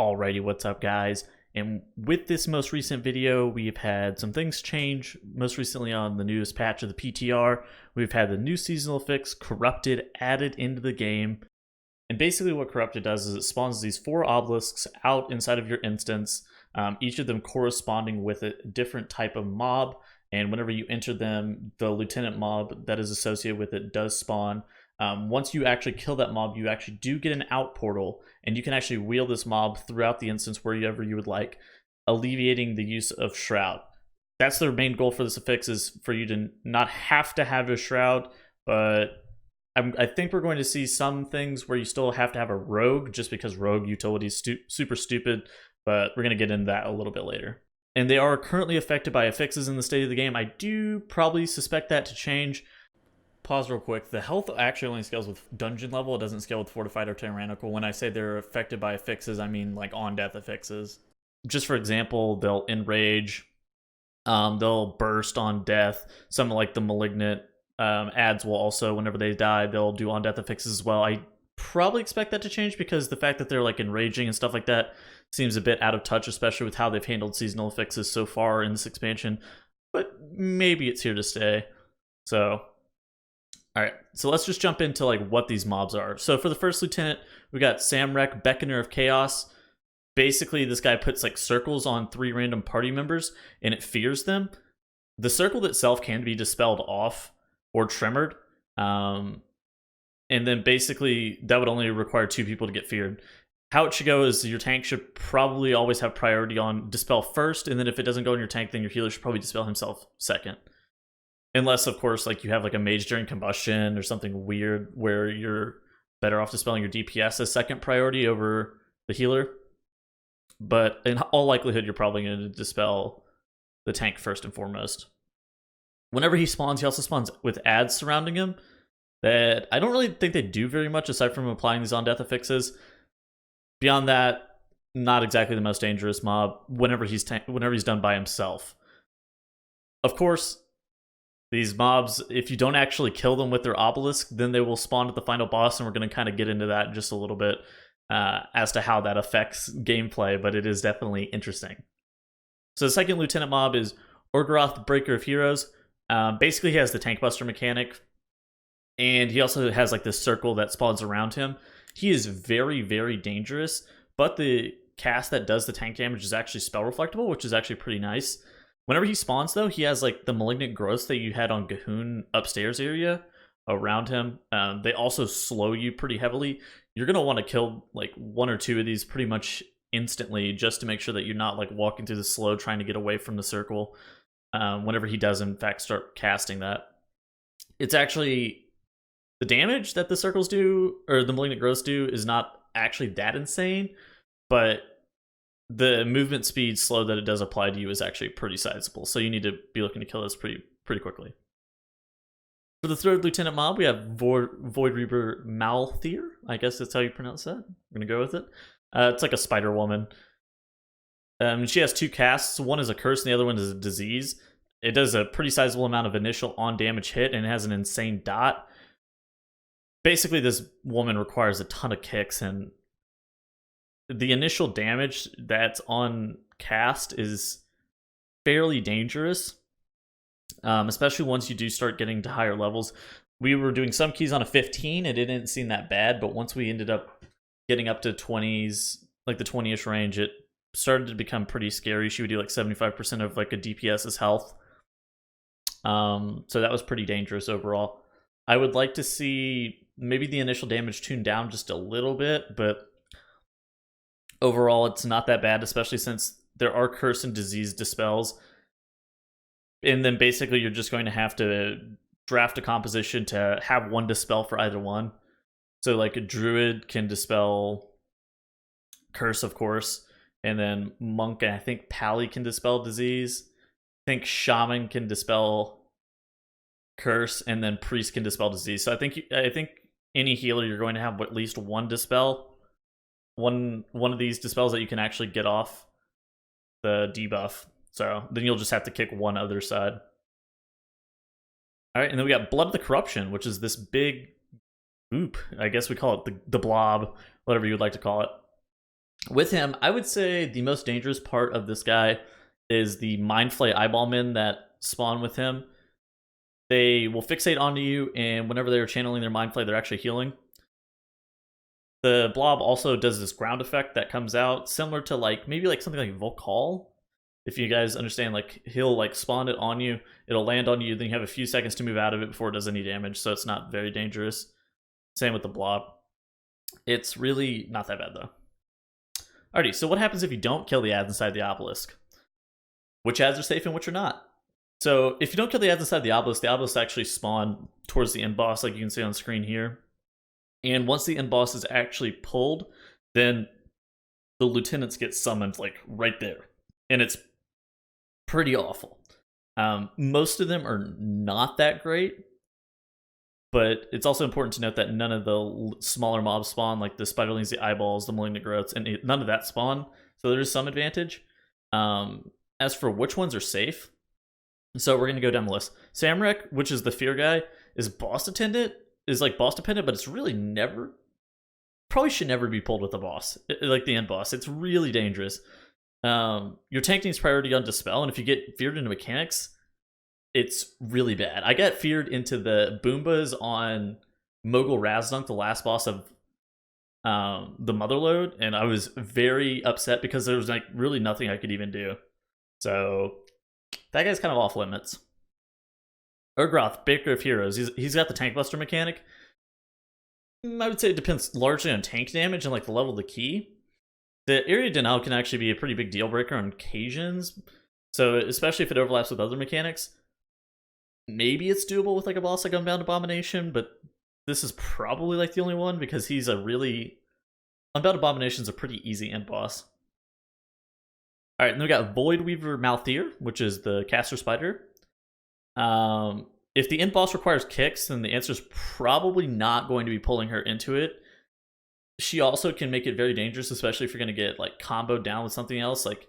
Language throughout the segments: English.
Alrighty, what's up guys? And with this most recent video, we've had some things change. Most recently on the newest patch of the PTR, we've had the new seasonal fix, Corrupted, added into the game. And basically what Corrupted does is it spawns these 4 obelisks out inside of your instance, each of them corresponding with a different type of mob. And whenever you enter them, the lieutenant mob that is associated with it does spawn. Once you actually kill that mob, you actually do get an out portal, and you can actually wheel this mob throughout the instance wherever you would like, alleviating the use of Shroud. That's their main goal for this affix, is for you to not have to have a Shroud, but I think we're going to see some things where you still have to have a Rogue, just because Rogue utility is super stupid, but we're going to get into that a little bit later. And they are currently affected by affixes in the state of the game. I do probably suspect that to change. Pause real quick. The health actually only scales with dungeon level. It doesn't scale with fortified or tyrannical. When I say they're affected by affixes, I mean like on death affixes. Just for example, they'll enrage, they'll burst on death. Some like the malignant ads will also, whenever they die, they'll do on death affixes as well. I probably expect that to change because the fact that they're like enraging and stuff like that seems a bit out of touch, especially with how they've handled seasonal affixes so far in this expansion. But maybe it's here to stay. So all right, so let's just jump into like what these mobs are. So for the first lieutenant, we got Samurok, Beckoner of Chaos. Basically, this guy puts like circles on 3 random party members, and it fears them. The circle itself can be dispelled off or tremored, and then basically that would only require 2 people to get feared. How it should go is your tank should probably always have priority on dispel first, and then if it doesn't go in your tank, then your healer should probably dispel himself second. Unless, of course, like you have like a mage during combustion or something weird where you're better off dispelling your DPS as second priority over the healer. But in all likelihood, you're probably going to dispel the tank first and foremost. Whenever he spawns, he also spawns with ads surrounding him that I don't really think they do very much aside from applying these on-death affixes. Beyond that, not exactly the most dangerous mob whenever he's done by himself. Of course, these mobs, if you don't actually kill them with their obelisk, then they will spawn at the final boss, and we're going to kind of get into that in just a little bit as to how that affects gameplay, but it is definitely interesting. So the second lieutenant mob is Orgoroth, Breaker of Heroes. Basically, he has the tank buster mechanic, and he also has like this circle that spawns around him. He is very, very dangerous, but the cast that does the tank damage is actually spell reflectable, which is actually pretty nice. Whenever he spawns, though, he has like the malignant growths that you had on Gahoon upstairs area around him. They also slow you pretty heavily. You're going to want to kill like 1 or 2 of these pretty much instantly just to make sure that you're not like walking through the slow trying to get away from the circle whenever he does in fact start casting that. It's actually the damage that the circles do, or the malignant growths do, is not actually that insane, but the movement speed slow that it does apply to you is actually pretty sizable, so you need to be looking to kill this pretty quickly. For the third lieutenant mob, we have Voidweaver Mal'thor. I guess that's how you pronounce that. I'm gonna go with it. It's like a spider woman. She has 2 casts. One is a curse, and the other one is a disease. It does a pretty sizable amount of initial on damage hit, and it has an insane dot. Basically, this woman requires a ton of kicks, and the initial damage that's on cast is fairly dangerous, especially once you do start getting to higher levels. We were doing some keys on a 15, and it didn't seem that bad, but once we ended up getting up to 20s, like the 20-ish range, it started to become pretty scary. She would do like 75% of like a DPS's health. So that was pretty dangerous overall. I would like to see maybe the initial damage tuned down just a little bit, but overall, it's not that bad, especially since there are curse and disease dispels. And then basically you're just going to have to draft a composition to have 1 dispel for either one. So like a druid can dispel curse, of course, and then monk and I think pally can dispel disease. I think shaman can dispel curse, and then priest can dispel disease. So I think any healer, you're going to have at least 1 dispel. One of these dispels that you can actually get off the debuff. So then you'll just have to kick one other side. All right, and then we got Blood of the Corruption, which is this big goop. I guess we call it the blob, whatever you would like to call it. With him, I would say the most dangerous part of this guy is the Mind Flay Eyeballmen that spawn with him. They will fixate onto you, and whenever they're channeling their Mind Flay, they're actually healing. The blob also does this ground effect that comes out, similar to like maybe like something like Volcall. If you guys understand, like he'll like spawn it on you, it'll land on you, then you have a few seconds to move out of it before it does any damage, so it's not very dangerous. Same with the blob. It's really not that bad though. Alrighty, so what happens if you don't kill the ads inside the obelisk? Which ads are safe and which are not? So if you don't kill the ads inside the obelisk actually spawn towards the end boss, like you can see on screen here. And once the end boss is actually pulled, then the lieutenants get summoned like right there. And it's pretty awful. Most of them are not that great, but it's also important to note that none of the smaller mobs spawn, like the spiderlings, the eyeballs, the malignant growths, and none of that spawn. So there's some advantage. As for which ones are safe, so we're going to go down the list. Samurok, which is the fear guy, is boss dependent, but it's really probably should never be pulled with the boss, like the end boss. It's really dangerous. Your tank needs priority on Dispel, and if you get feared into mechanics, it's really bad. I got feared into the Boombas on Mogul Razdunk, the last boss of the Motherlode, and I was very upset because there was like really nothing I could even do. So that guy's kind of off limits. Urgroth, Baker of Heroes, he's got the Tank Buster mechanic. I would say it depends largely on tank damage and like the level of the key. The area denial can actually be a pretty big deal breaker on occasions. So especially if it overlaps with other mechanics. Maybe it's doable with like a boss like Unbound Abomination, but this is probably like the only one because he's a really... Unbound Abomination's a pretty easy end boss. Alright, and then we got Voidweaver Mal'thor, which is the caster spider. If the end boss requires kicks, then the answer is probably not going to be pulling her into it. She also can make it very dangerous, especially if you're going to get like comboed down with something else. Like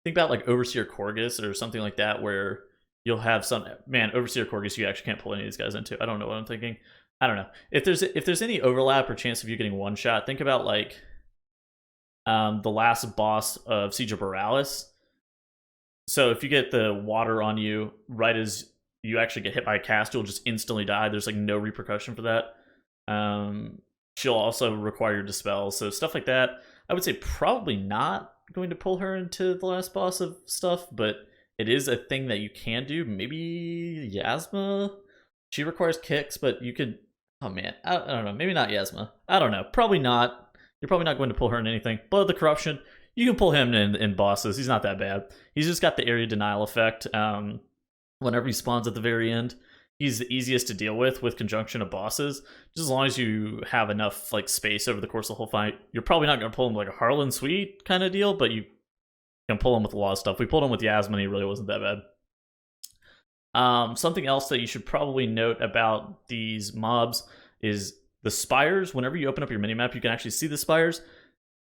think about like Overseer Corgus or something like that, where you'll have some Overseer Corgus you actually can't pull any of these guys into. I don't know what I'm thinking. I don't know. If there's any overlap or chance of you getting one shot, think about like the last boss of Siege of Borealis. So if you get the water on you right as you actually get hit by a cast, you'll just instantly die. There's like no repercussion for that. She'll also require your Dispel, so stuff like that. I would say probably not going to pull her into the last boss of stuff, but it is a thing that you can do. Maybe Yasma? She requires kicks, but you could... Oh man, I don't know. Maybe not Yasma. I don't know. Probably not. You're probably not going to pull her in anything. Blood of the Corruption, you can pull him in bosses. He's not that bad. He's just got the area denial effect. Whenever he spawns at the very end, he's the easiest to deal with conjunction of bosses. Just as long as you have enough like space over the course of the whole fight, you're probably not going to pull him like a Harlan Sweet kind of deal, but you can pull him with a lot of stuff. We pulled him with Yasmin, and he really wasn't that bad. Something else that you should probably note about these mobs is the spires. Whenever you open up your minimap, you can actually see the spires.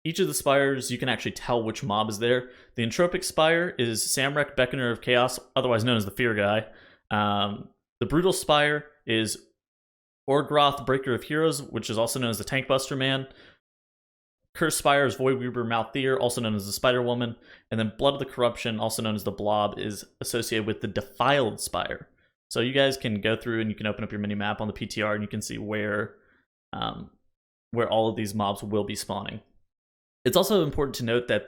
Each of the spires, you can actually tell which mob is there. The Entropic Spire is Samurok, Beckoner of Chaos, otherwise known as the Fear Guy. The Brutal Spire is Orgroth, Breaker of Heroes, which is also known as the Tank Buster Man. Cursed Spire is Voidweaver Mal'thor, also known as the Spider Woman. And then Blood of the Corruption, also known as the Blob, is associated with the Defiled Spire. So you guys can go through and you can open up your mini-map on the PTR and you can see where all of these mobs will be spawning. It's also important to note that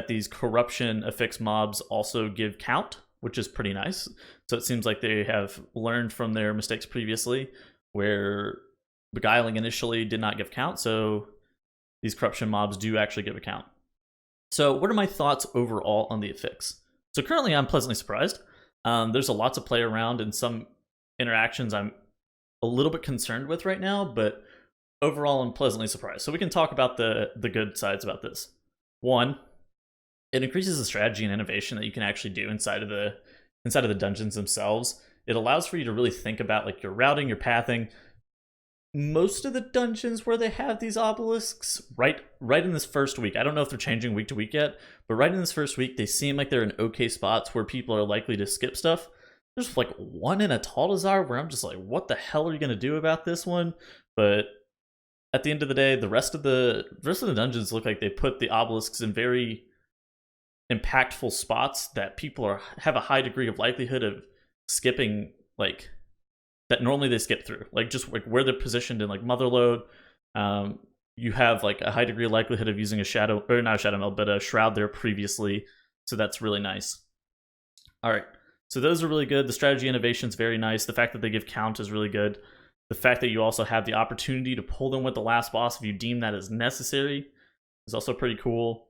these corruption affix mobs also give count, which is pretty nice. So it seems like they have learned from their mistakes previously, where Beguiling initially did not give count, so these corruption mobs do actually give a count. So what are my thoughts overall on the affix? So currently I'm pleasantly surprised. There's a lot to play around, and some interactions I'm a little bit concerned with right now, but overall I'm pleasantly surprised. So we can talk about the good sides about this. One, it increases the strategy and innovation that you can actually do inside of the dungeons themselves. It allows for you to really think about like your routing, your pathing. Most of the dungeons where they have these obelisks, right in this first week, I don't know if they're changing week to week yet, but right in this first week, they seem like they're in okay spots where people are likely to skip stuff. There's like one in a Tal'Dazar where I'm just like, what the hell are you going to do about this one? But at the end of the day, the rest of the dungeons look like they put the obelisks in very impactful spots that people have a high degree of likelihood of skipping, like that normally they skip through, like just like where they're positioned in like Motherlode. You have like a high degree of likelihood of using a shadow, or not a shadow meld, but a shroud there previously, so that's really nice. All right, so those are really good. The strategy innovation is very nice. The fact that they give count is really good. The fact that you also have the opportunity to pull them with the last boss if you deem that as necessary is also pretty cool.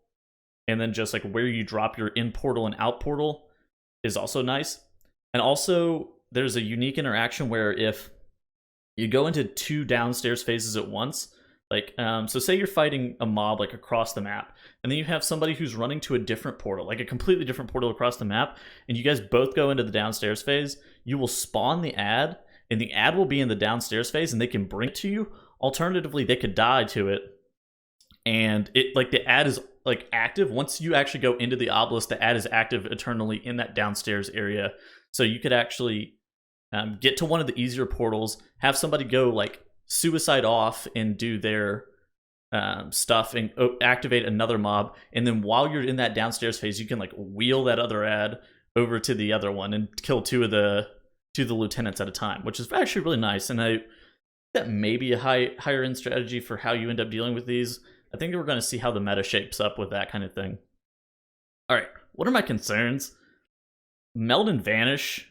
And then just like where you drop your in portal and out portal is also nice. And also there's a unique interaction where if you go into 2 downstairs phases at once, like so say you're fighting a mob like across the map, and then you have somebody who's running to a different portal, like a completely different portal across the map, and you guys both go into the downstairs phase, you will spawn the ad, and the ad will be in the downstairs phase, and they can bring it to you. Alternatively, they could die to it, and it like the ad is like active once you actually go into the obelisk. The ad is active eternally in that downstairs area, so you could actually get to one of the easier portals, have somebody go like suicide off and do their stuff and activate another mob, and then while you're in that downstairs phase, you can like wheel that other ad over to the other one and kill 2 of the lieutenants at a time, which is actually really nice. And that may be a higher end strategy for how you end up dealing with these. I think we're going to see how the meta shapes up with that kind of thing. All right, what are my concerns? Meld and Vanish,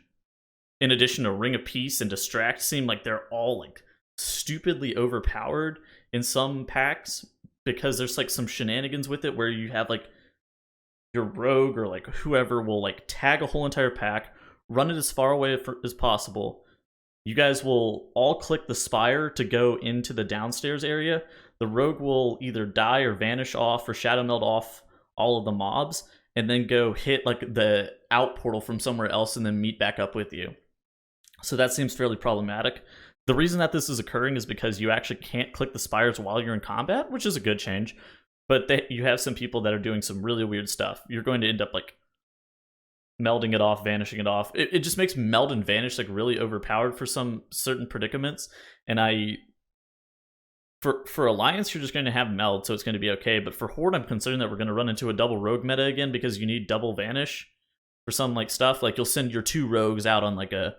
in addition to Ring of Peace and Distract, seem like they're all like stupidly overpowered in some packs, because there's like some shenanigans with it where you have like your rogue or like whoever will like tag a whole entire pack, run it as far away as possible. You guys will all click the spire to go into the downstairs area. The rogue will either die or vanish off or shadow meld off all of the mobs, and then go hit like the out portal from somewhere else and then meet back up with you. So that seems fairly problematic. The reason that this is occurring is because you actually can't click the spires while you're in combat, which is a good change. But you have some people that are doing some really weird stuff. You're going to end up like melding it off, vanishing it off. It just makes meld and vanish like really overpowered for some certain predicaments. And for Alliance, you're just going to have meld, so it's going to be okay. But for Horde, I'm concerned that we're going to run into a double rogue meta again, because you need double vanish for some like stuff. Like you'll send your 2 rogues out on like a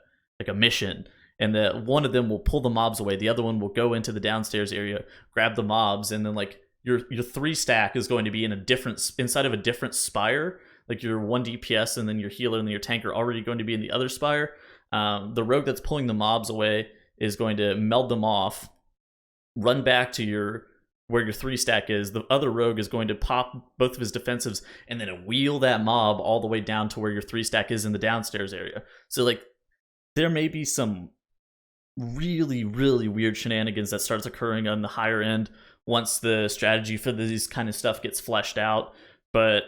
mission, and one of them will pull the mobs away, the other one will go into the downstairs area, grab the mobs, and then like your 3 stack is going to be inside of a different spire. Like your 1 DPS and then your healer and your tank are already going to be in the other spire. The rogue that's pulling the mobs away is going to meld them off, run back to where your 3 stack is. The other rogue is going to pop both of his defensives and then wheel that mob all the way down to where your 3 stack is in the downstairs area. So like there may be some really, really weird shenanigans that starts occurring on the higher end once the strategy for these kind of stuff gets fleshed out. But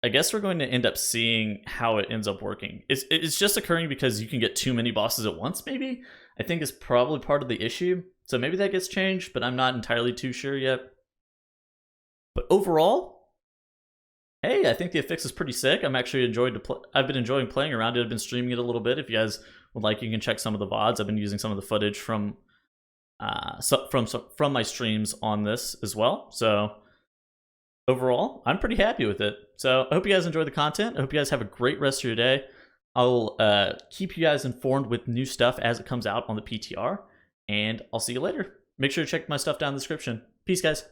I guess we're going to end up seeing how it ends up working. It's just occurring because you can get too many bosses at once, maybe? I think is probably part of the issue. So maybe that gets changed, but I'm not entirely too sure yet. But overall, hey, I think the affix is pretty sick. I'm actually I've been enjoying playing around it. I've been streaming it a little bit. If you guys would like, you can check some of the VODs. I've been using some of the footage from my streams on this as well. So overall, I'm pretty happy with it. So I hope you guys enjoy the content. I hope you guys have a great rest of your day. I'll keep you guys informed with new stuff as it comes out on the PTR, and I'll see you later. Make sure to check my stuff down in the description. Peace, guys.